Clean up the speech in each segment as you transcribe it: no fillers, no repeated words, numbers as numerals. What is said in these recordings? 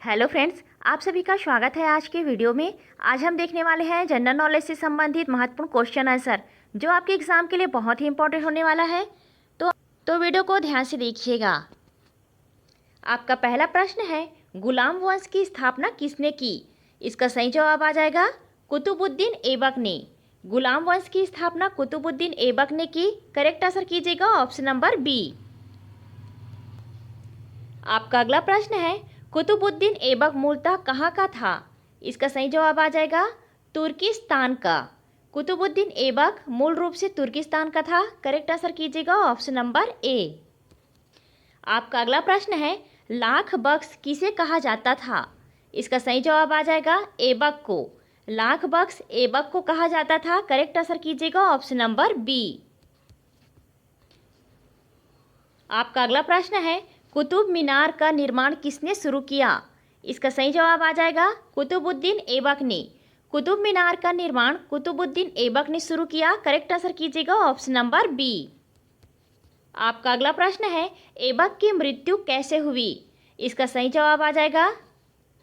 Hello friends, आप सभी का स्वागत है आज के वीडियो में। आज हम देखने वाले हैं जनरल नॉलेज से संबंधित महत्वपूर्ण क्वेश्चन आंसर जो आपके एग्जाम के लिए बहुत ही इंपॉर्टेंट होने वाला है। तो वीडियो को ध्यान से देखिएगा। आपका पहला प्रश्न है, गुलाम वंश की स्थापना किसने की? इसका सही जवाब आ जाएगा कुतुबुद्दीन ऐबक ने। गुलाम वंश की स्थापना कुतुबुद्दीन ऐबक ने की। करेक्ट आंसर कीजिएगा ऑप्शन नंबर बी। आपका अगला प्रश्न है, कुतुबुद्दीन ऐबक मूलतः कहाँ का था? इसका सही जवाब आ जाएगा तुर्किस्तान का। कुतुबुद्दीन ऐबक मूल रूप से तुर्किस्तान का था। करेक्ट आंसर कीजिएगा ऑप्शन नंबर ए। आपका अगला प्रश्न है, लाख बख्श किसे कहा जाता था? इसका सही जवाब आ जाएगा ऐबक को। लाख बख्श ऐबक को कहा जाता था। करेक्ट आंसर कीजिएगा ऑप्शन नंबर बी। आपका अगला प्रश्न है, कुतुब मीनार का निर्माण किसने शुरू किया? इसका सही जवाब आ जाएगा कुतुबुद्दीन ऐबक ने। कुतुब मीनार का निर्माण कुतुबुद्दीन ऐबक ने शुरू किया। करेक्ट आंसर कीजिएगा ऑप्शन नंबर बी। आपका अगला प्रश्न है, ऐबक की मृत्यु कैसे हुई? इसका सही जवाब आ जाएगा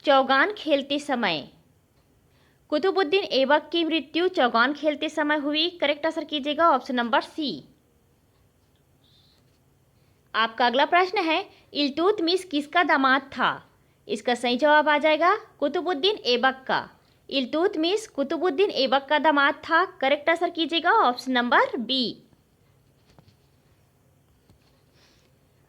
चौगान खेलते समय। कुतुबुद्दीन ऐबक की मृत्यु चौगान खेलते समय हुई। करेक्ट आंसर कीजिएगा ऑप्शन नंबर सी। आपका अगला प्रश्न है, इल्तुतमिश किसका दामाद था? इसका सही जवाब आ जाएगा कुतुबुद्दीन ऐबक का। इल्तुतमिश कुतुबुद्दीन ऐबक का दामाद था। करेक्ट आंसर कीजिएगा ऑप्शन नंबर बी।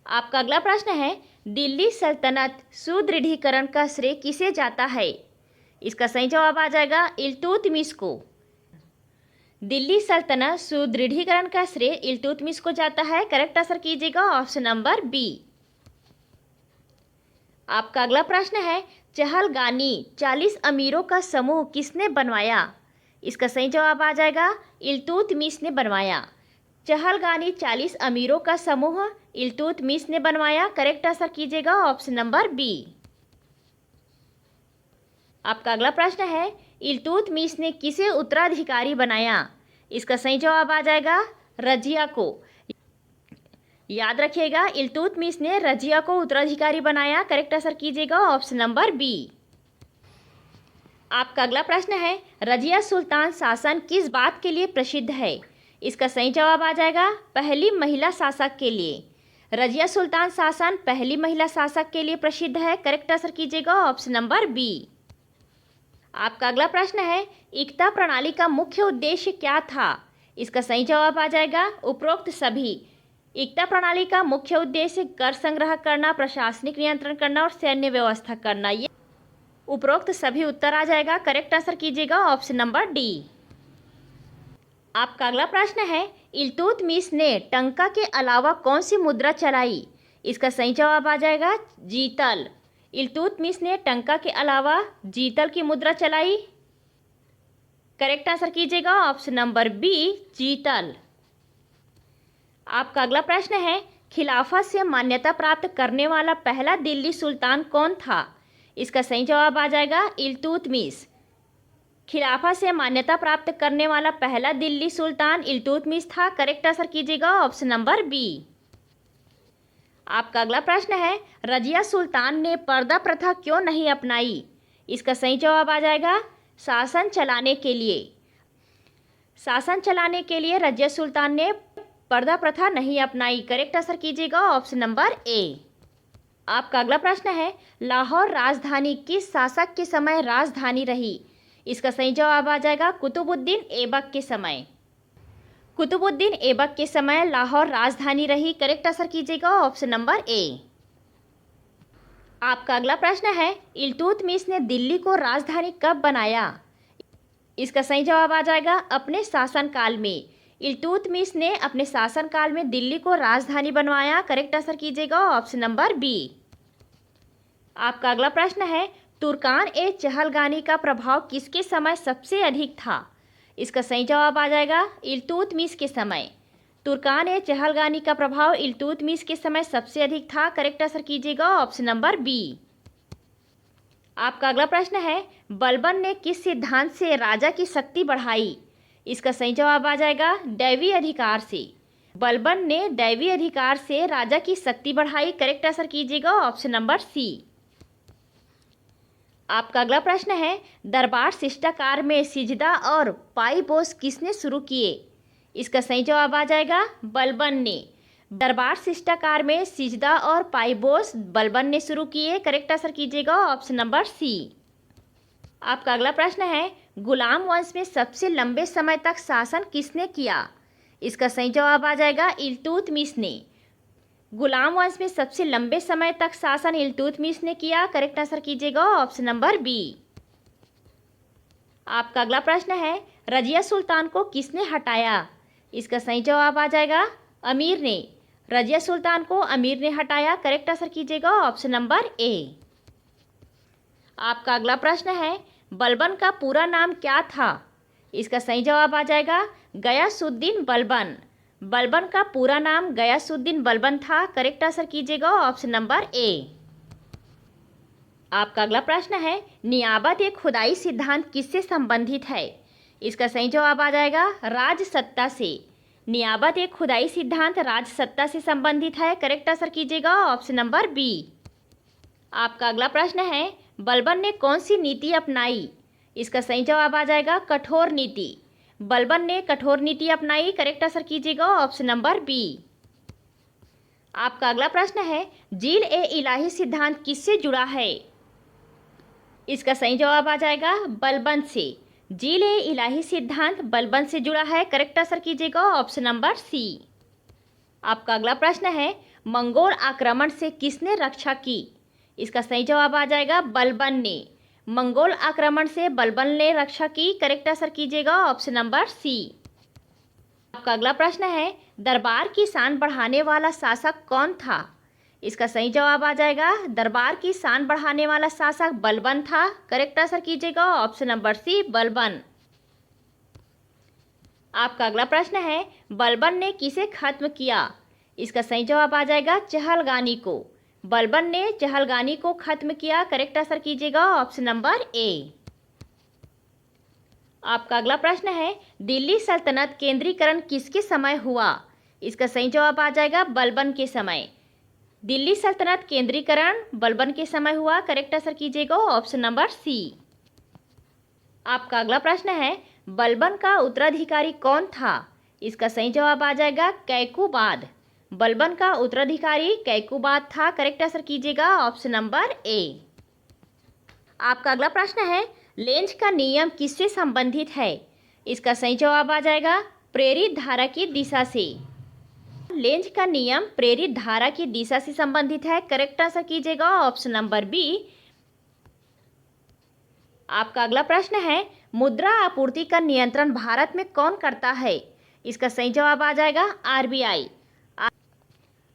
आपका अगला प्रश्न है, दिल्ली सल्तनत सुदृढ़ीकरण का श्रेय किसे जाता है? इसका सही जवाब आ जाएगा इल्तुतमिश को। दिल्ली सल्तनत सुदृढ़ीकरण का श्रेय इल्तुतमिश को जाता है। करेक्ट आंसर कीजिएगा ऑप्शन नंबर बी। आपका अगला प्रश्न है, चहलगानी 40 अमीरों का समूह किसने बनवाया? इसका सही जवाब आ जाएगा इल्तुतमिश ने बनवाया। चहलगानी 40 अमीरों का समूह इल्तुतमिश ने बनवाया। करेक्ट आंसर कीजिएगा ऑप्शन नंबर बी। आपका अगला प्रश्न है, इल्तुतमिश ने किसे उत्तराधिकारी बनाया? इसका सही जवाब आ जाएगा रजिया को। याद रखिएगा इल्तुतमिश ने रजिया को उत्तराधिकारी बनाया। करेक्ट आंसर कीजिएगा ऑप्शन नंबर बी। आपका अगला प्रश्न है, रजिया सुल्तान शासन किस बात के लिए प्रसिद्ध है? इसका सही जवाब आ जाएगा पहली महिला शासक के लिए। रजिया सुल्तान शासन पहली महिला शासक के लिए प्रसिद्ध है। करेक्ट आंसर कीजिएगा ऑप्शन नंबर बी। आपका अगला प्रश्न है, एकता प्रणाली का मुख्य उद्देश्य क्या था? इसका सही जवाब आ जाएगा उपरोक्त सभी। एकता प्रणाली का मुख्य उद्देश्य कर संग्रह करना, प्रशासनिक नियंत्रण करना और सैन्य व्यवस्था करना। ये उपरोक्त सभी उत्तर आ जाएगा। करेक्ट आंसर कीजिएगा ऑप्शन नंबर डी। आपका अगला प्रश्न है, इल्तुतमिश ने टंका के अलावा कौन सी मुद्रा चलाई? इसका सही जवाब आ जाएगा जीतल। इल्तुतमिश ने टंका के अलावा जीतल की मुद्रा चलाई। करेक्ट आंसर कीजिएगा ऑप्शन नंबर बी जीतल। आपका अगला प्रश्न है, खिलाफत से मान्यता प्राप्त करने वाला पहला दिल्ली सुल्तान कौन था? इसका सही जवाब आ जाएगा इल्तुतमिश। खिलाफत से मान्यता प्राप्त करने वाला पहला दिल्ली सुल्तान इल्तुतमिश था। करेक्ट आंसर कीजिएगा ऑप्शन नंबर बी। आपका अगला प्रश्न है, रजिया सुल्तान ने पर्दा प्रथा क्यों नहीं अपनाई? इसका सही जवाब आ जाएगा शासन चलाने के लिए। शासन चलाने के लिए रजिया सुल्तान ने पर्दा प्रथा नहीं अपनाई। करेक्ट आंसर कीजिएगा ऑप्शन नंबर ए। आपका अगला प्रश्न है, लाहौर राजधानी किस शासक के समय राजधानी रही? इसका सही जवाब आ जाएगा कुतुबुद्दीन ऐबक के समय। कुतुबुद्दीन ऐबक के समय लाहौर राजधानी रही। करेक्ट आंसर कीजिएगा ऑप्शन नंबर ए। आपका अगला प्रश्न है, इल्तुतमिश ने दिल्ली को राजधानी कब बनाया? इसका सही जवाब आ जाएगा अपने शासनकाल में। इल्तुतमिश ने अपने शासनकाल में दिल्ली को राजधानी बनवाया। करेक्ट आंसर कीजिएगा ऑप्शन नंबर बी। आपका अगला प्रश्न है, तुर्कान ए चहलगानी का प्रभाव किसके समय सबसे अधिक था? इसका सही जवाब आ जाएगा इल्तुतमिश के समय। तुर्कान ए चहलगानी का प्रभाव इल्तुतमिश के समय सबसे अधिक था। करेक्ट आंसर कीजिएगा ऑप्शन नंबर बी। आपका अगला प्रश्न है, बलबन ने किस सिद्धांत से राजा की शक्ति बढ़ाई? इसका सही जवाब आ जाएगा दैवी अधिकार से। बलबन ने दैवी अधिकार से राजा की शक्ति बढ़ाई। करेक्ट आंसर कीजिएगा ऑप्शन नंबर सी। आपका अगला प्रश्न है, दरबार शिष्टाचार में सिजदा और पाइबोस किसने शुरू किए? इसका सही जवाब आ जाएगा बलबन ने। दरबार शिष्टाचार में सिजदा और पाइबोस बलबन ने शुरू किए। करेक्ट आंसर कीजिएगा ऑप्शन नंबर सी। आपका अगला प्रश्न है, गुलाम वंश में सबसे लंबे समय तक शासन किसने किया? इसका सही जवाब आ जाएगा इल्तुतमिश ने। गुलाम वंश में सबसे लंबे समय तक शासन इल्तुतमिश ने किया। करेक्ट आंसर कीजिएगा ऑप्शन नंबर बी। आपका अगला प्रश्न है, रजिया सुल्तान को किसने हटाया? इसका सही जवाब आ जाएगा अमीर ने। रजिया सुल्तान को अमीर ने हटाया। करेक्ट आंसर कीजिएगा ऑप्शन नंबर ए। आपका अगला प्रश्न है, बलबन का पूरा नाम क्या था? इसका सही जवाब आ जाएगा गयासुद्दीन बलबन। बलबन का पूरा नाम गयासुद्दीन बलबन था। करेक्ट आंसर कीजिएगा ऑप्शन नंबर ए। आपका अगला प्रश्न है, नियाबत एक खुदाई सिद्धांत किससे संबंधित है? इसका सही जवाब आ जाएगा राजसत्ता से। नियाबत एक खुदाई सिद्धांत राजसत्ता से संबंधित है। करेक्ट आंसर कीजिएगा ऑप्शन नंबर बी। आपका अगला प्रश्न है, बलबन ने कौन सी नीति अपनाई? इसका सही जवाब आ जाएगा कठोर नीति। बलबन ने कठोर नीति अपनाई। करेक्ट आंसर कीजिएगा ऑप्शन नंबर बी। आपका अगला प्रश्न है, जील ए इलाही सिद्धांत किससे जुड़ा है? इसका सही जवाब आ जाएगा बलबन से। जील ए इलाही सिद्धांत बलबन से जुड़ा है। करेक्ट आंसर कीजिएगा ऑप्शन नंबर सी। आपका अगला प्रश्न है, मंगोल आक्रमण से किसने रक्षा की? इसका सही जवाब आ जाएगा बलबन ने। मंगोल आक्रमण से बलबन ने रक्षा की। करेक्ट आंसर कीजिएगा ऑप्शन नंबर सी। आपका अगला प्रश्न है, दरबार की शान बढ़ाने वाला शासक कौन था? इसका सही जवाब आ जाएगा दरबार की शान बढ़ाने वाला शासक बलबन था। करेक्ट आंसर कीजिएगा ऑप्शन नंबर सी बलबन। आपका अगला प्रश्न है, बलबन ने किसे खत्म किया? इसका सही जवाब आ जाएगा चहलगानी को। बलबन ने चहलगानी को खत्म किया। करेक्ट आंसर कीजिएगा ऑप्शन नंबर ए। आपका अगला प्रश्न है, दिल्ली सल्तनत केंद्रीकरण किसके समय हुआ? इसका सही जवाब आ जाएगा बलबन के समय। दिल्ली सल्तनत केंद्रीकरण बलबन के समय हुआ। करेक्ट आंसर कीजिएगा ऑप्शन नंबर सी। आपका अगला प्रश्न है, बलबन का उत्तराधिकारी कौन था? इसका सही जवाब आ जाएगा कैकुबाद। बलबन का उत्तराधिकारी कैकुबाद था। करेक्ट आंसर कीजिएगा ऑप्शन नंबर ए। आपका अगला प्रश्न है, लेंज का नियम किससे संबंधित है? इसका सही जवाब आ जाएगा प्रेरित धारा की दिशा से। लेंज का नियम प्रेरित धारा की दिशा से संबंधित है। करेक्ट आंसर कीजिएगा ऑप्शन नंबर बी। आपका अगला प्रश्न है, मुद्रा आपूर्ति का नियंत्रण भारत में कौन करता है? इसका सही जवाब आ जाएगा आरबीआई।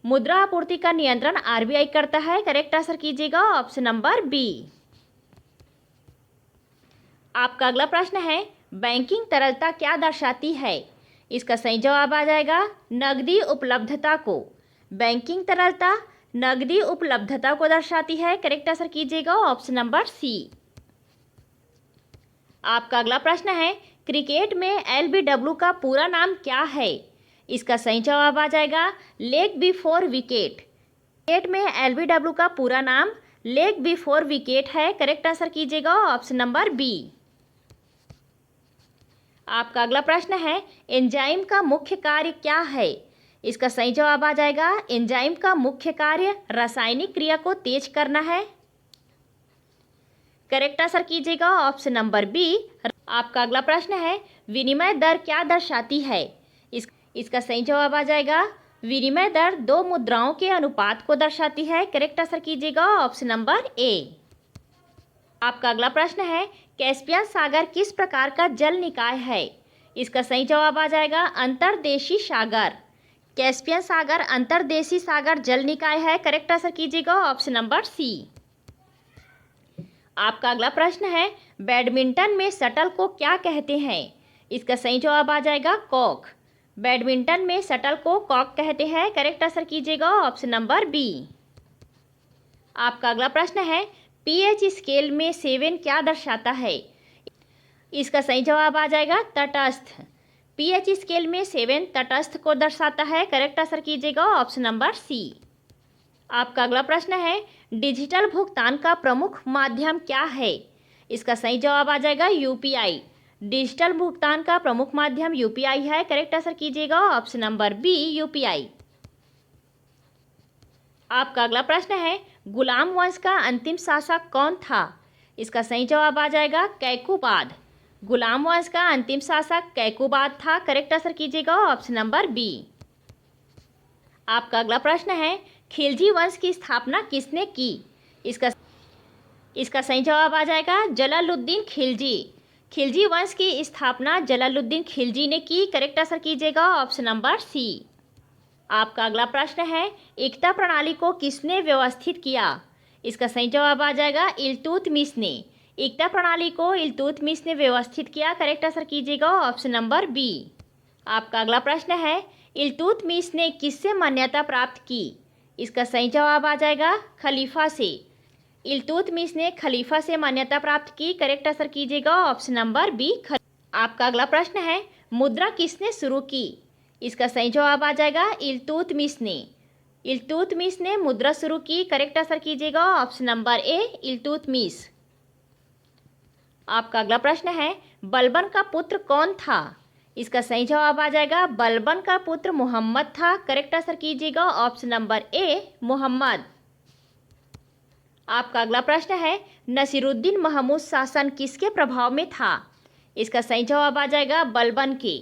मुद्रा आपूर्ति का नियंत्रण आरबीआई करता है। करेक्ट आंसर कीजिएगा ऑप्शन नंबर बी। आपका अगला प्रश्न है, बैंकिंग तरलता क्या दर्शाती है? इसका सही जवाब आ जाएगा नकदी उपलब्धता को। बैंकिंग तरलता नकदी उपलब्धता को दर्शाती है। करेक्ट आंसर कीजिएगा ऑप्शन नंबर सी। आपका अगला प्रश्न है, क्रिकेट में एलबीडब्ल्यू का पूरा नाम क्या है? इसका सही जवाब आ जाएगा लेग बिफोर विकेट। क्रिकेट में एलबीडब्ल्यू का पूरा नाम लेग बिफोर विकेट है। करेक्ट आंसर कीजिएगा ऑप्शन नंबर बी। आपका अगला प्रश्न है, एंजाइम का मुख्य कार्य क्या है? इसका सही जवाब आ जाएगा एंजाइम का मुख्य कार्य रासायनिक क्रिया को तेज करना है। करेक्ट आंसर कीजिएगा ऑप्शन नंबर बी। आपका अगला प्रश्न है, विनिमय दर क्या दर्शाती है? इसका सही जवाब आ जाएगा विनिमय दर दो मुद्राओं के अनुपात को दर्शाती है। करेक्ट आंसर कीजिएगा ऑप्शन नंबर ए। आपका अगला प्रश्न है, कैस्पियन सागर किस प्रकार का जल निकाय है? इसका सही जवाब आ जाएगा अंतर्देशीय सागर। कैस्पियन सागर अंतर्देशीय सागर जल निकाय है। करेक्ट आंसर कीजिएगा ऑप्शन नंबर सी। आपका अगला प्रश्न है, बैडमिंटन में शटल को क्या कहते हैं? इसका सही जवाब आ जाएगा कॉक। बैडमिंटन में शटल को कॉक कहते हैं। करेक्ट आंसर कीजिएगा ऑप्शन नंबर बी। आपका अगला प्रश्न है, पीएच स्केल में 7 क्या दर्शाता है? इसका सही जवाब आ जाएगा तटस्थ। पीएच स्केल में 7 तटस्थ को दर्शाता है। करेक्ट आंसर कीजिएगा ऑप्शन नंबर सी। आपका अगला प्रश्न है, डिजिटल भुगतान का प्रमुख माध्यम क्या है? इसका सही जवाब आ जाएगा यूपीआई। डिजिटल भुगतान का प्रमुख माध्यम यूपीआई है। करेक्ट आंसर कीजिएगा ऑप्शन नंबर बी यूपीआई। आपका अगला प्रश्न है, गुलाम वंश का अंतिम शासक कौन था? इसका सही जवाब आ जाएगा कैकुबाद। गुलाम वंश का अंतिम शासक कैकुबाद था। करेक्ट आंसर कीजिएगा ऑप्शन नंबर बी। आपका अगला प्रश्न है, खिलजी वंश की स्थापना किसने की? इसका सही जवाब आ जाएगा जलालुद्दीन खिलजी। खिलजी वंश की स्थापना जलालुद्दीन खिलजी ने की। करेक्ट आंसर कीजिएगा ऑप्शन नंबर सी। आपका अगला प्रश्न है, एकता प्रणाली को किसने व्यवस्थित किया? इसका सही जवाब आ जाएगा इल्तुतमिश ने। एकता प्रणाली को इल्तुतमिश ने व्यवस्थित किया। करेक्ट आंसर कीजिएगा ऑप्शन नंबर बी। आपका अगला प्रश्न है, इल्तुतमिश ने किससे मान्यता प्राप्त की? इसका सही जवाब आ जाएगा खलीफा से। इल्तुतमिश ने खलीफा से मान्यता प्राप्त की। करेक्ट आंसर कीजिएगा ऑप्शन नंबर बी। आपका अगला प्रश्न है, मुद्रा किसने शुरू की? इसका सही जवाब आ जाएगा इल्तुतमिश ने। इल्तुतमिश ने मुद्रा शुरू की। करेक्ट आंसर कीजिएगा ऑप्शन नंबर ए इल्तुतमिश। आपका अगला प्रश्न है, बलबन का पुत्र कौन था? इसका सही जवाब आ जाएगा बलबन का पुत्र मोहम्मद था। करेक्ट आंसर कीजिएगा ऑप्शन नंबर ए मोहम्मद। आपका अगला प्रश्न है, नसीरुद्दीन महमूद शासन किसके प्रभाव में था? इसका सही जवाब आ जाएगा बलबन के।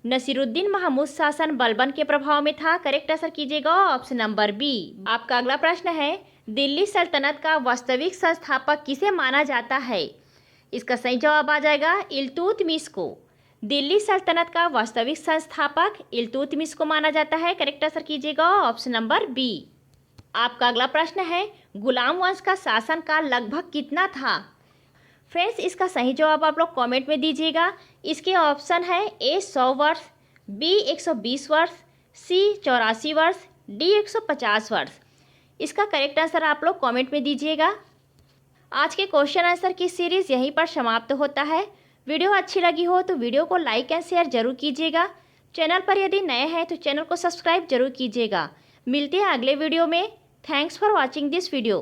नसीरुद्दीन महमूद शासन बलबन के प्रभाव में था। करेक्ट आंसर कीजिएगा ऑप्शन नंबर बी। आपका अगला प्रश्न है, दिल्ली सल्तनत का वास्तविक संस्थापक किसे माना जाता है? इसका सही जवाब आ जाएगा इल्तुतमिश को। दिल्ली सल्तनत का वास्तविक संस्थापक इल्तुतमिश को माना जाता है। करेक्ट आंसर कीजिएगा ऑप्शन नंबर बी। आपका अगला प्रश्न है, गुलाम वंश का शासनकाल लगभग कितना था? फ्रेंड्स, इसका सही जवाब आप लोग कमेंट में दीजिएगा। इसके ऑप्शन है ए 100 वर्ष, बी 120 वर्ष, सी 84 वर्ष, डी 150 वर्ष। इसका करेक्ट आंसर आप लोग कमेंट में दीजिएगा। आज के क्वेश्चन आंसर की सीरीज़ यहीं पर समाप्त होता है। वीडियो अच्छी लगी हो तो वीडियो को लाइक एंड शेयर जरूर कीजिएगा। चैनल पर यदि नए हैं तो चैनल को सब्सक्राइब जरूर कीजिएगा। मिलते हैं अगले वीडियो में। Thanks for watching this video.